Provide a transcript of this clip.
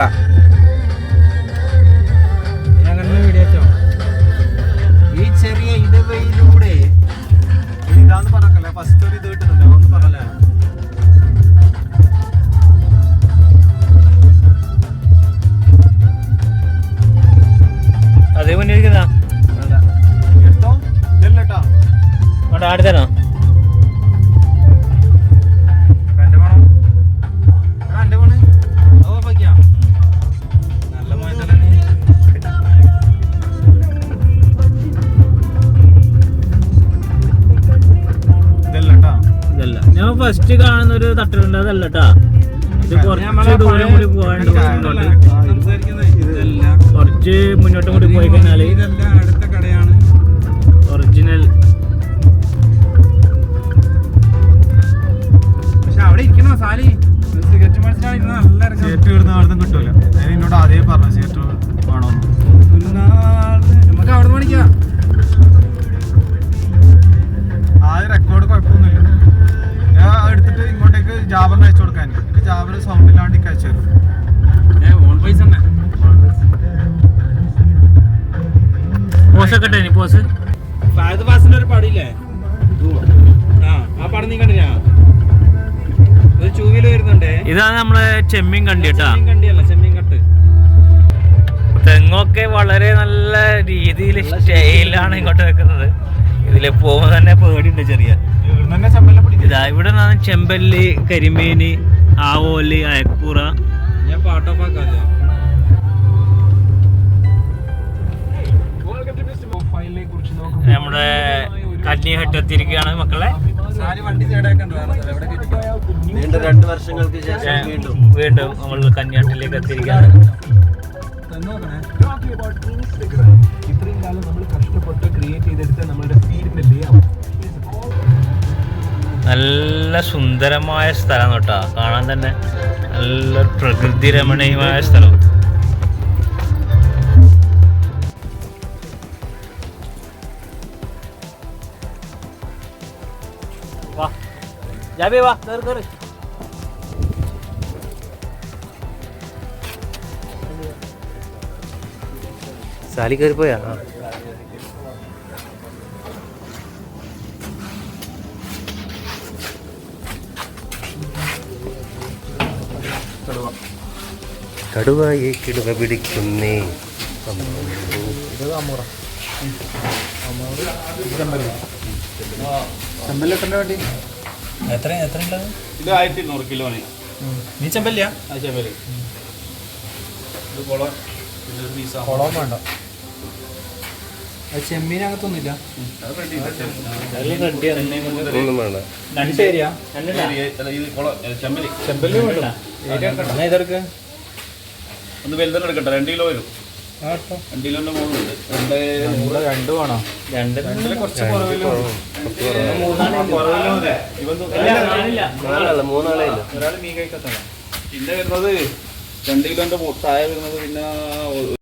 ഈ ചെറിയ ഇടവയിലൂടെ ഇതാന്ന് പറഞ്ഞല്ലേ ഫസ്റ്റ് ഒരു ഇത് കിട്ടുന്നുണ്ട് അതൊന്ന് പറഞ്ഞല്ലേ. അതേ മുന്നേ എടുക്കുന്നോ അവിടെ ആടുത്തനോ ഞാൻ ഫസ്റ്റ് കാണുന്ന ഒരു തട്ടുണ്ട് അതല്ലട്ടാ. ഇത് കുറച്ച് ദൂരം കൂടി പോകാണ്ട് കുറച്ച് മുന്നോട്ടും കൂടി പോയി കഴിഞ്ഞാല് അടുത്ത കടയാണ് ഒറിജിനൽ. പക്ഷെ അവിടെ ഇരിക്കണോ സാലി സിഗരറ്റ് മത്സരം നല്ല സിഗരറ്റ് വരുന്ന അവിടെ നിന്ന് കിട്ടൂല. ഞാൻ എന്നോട് ആദ്യമേ പറഞ്ഞു സിഗരറ്റ് വേണോന്ന്. നമുക്ക് അവിടെ മേടിക്കാം. ആദ്യം റെക്കോർഡ് കുഴപ്പമൊന്നുമില്ല. ഞാൻ എടുത്തിട്ട് ഇങ്ങോട്ടേക്ക് ജാബറിന് അയച്ചു കൊടുക്കാൻ. എനിക്ക് ജാബർ സൗണ്ടിലാണ്ട് അയച്ചു തരും. പോസൊക്കെ പോസ് ഫഹദ് ഫാസിന്റെ ഒരു പടിയില്ലേ, ആ പടം നീ കണ്ടില്ല? ഒരു ചൂവില് വരുന്നുണ്ടേ. ഇതാണ് നമ്മളെ ചെമ്മീൻ കണ്ടിട്ടാ. കണ്ടിയല്ല ചെമ്മീൻ കട്ട്. തെങ്ങൊക്കെ വളരെ നല്ല രീതിയിൽ സ്റ്റൈലാണ് ഇങ്ങോട്ട് വെക്കുന്നത്. ഇതില് പോകുമ്പോ തന്നെ പേടിയുണ്ട് ചെറിയ. ഇതാ ഇവിടെ ചെമ്പല്ലി, കരിമീന്, ആവോലി, അയക്കൂറ. ഞാൻ പാട്ടോപ്പാക്കാതെ നമ്മുടെ കന്നിഹട്ട് എത്തിയിരിക്കുകയാണ് മക്കളെ. വീണ്ടും 2 വർഷങ്ങൾക്ക് ശേഷം വീണ്ടും നമ്മൾ കന്നിഹട്ടിലേക്ക് എത്തിയിരിക്കുകയാണ്. ഇത്രയും കാലം നമ്മൾ കഷ്ടപ്പെട്ട് ക്രിയേറ്റ് ചെയ്തെടുത്ത നമ്മുടെ ഫീൽഡിന്റെ ലേഔട്ട് നല്ല സുന്ദരമായ സ്ഥലം കേട്ടോ. കാണാൻ തന്നെ നല്ലൊരു പ്രകൃതി രമണീയമായ സ്ഥലം. വാ ജാബി വാ, കേറ് കേറ്. സാലി കയറി പോയാ? കടുവായി കിടുവ പിടിക്കുന്നേ. വേണ്ടി എത്ര എത്ര ഉള്ളത്? ഇത് 1200 കിലോന്. നീ ചെമ്പല്ലിയാ? ചെമ്പല്ലി. ഇത് കുളം വേണ്ട. ചെമ്മീനകത്തൊന്നുമില്ല. ഒന്ന് വലുതെണ്ണം എടുക്കട്ടെ. 2 കിലോ വരും. 2 കിലോന്റെ മുകളിലുണ്ട്. 2 വേണോ? 2 കുറച്ച് ഒരാൾ മീൻ കഴിക്കത്തണം. പിന്നെ വരുന്നത് 2 കിലോന്റെ താഴെ വരുന്നത് പിന്നെ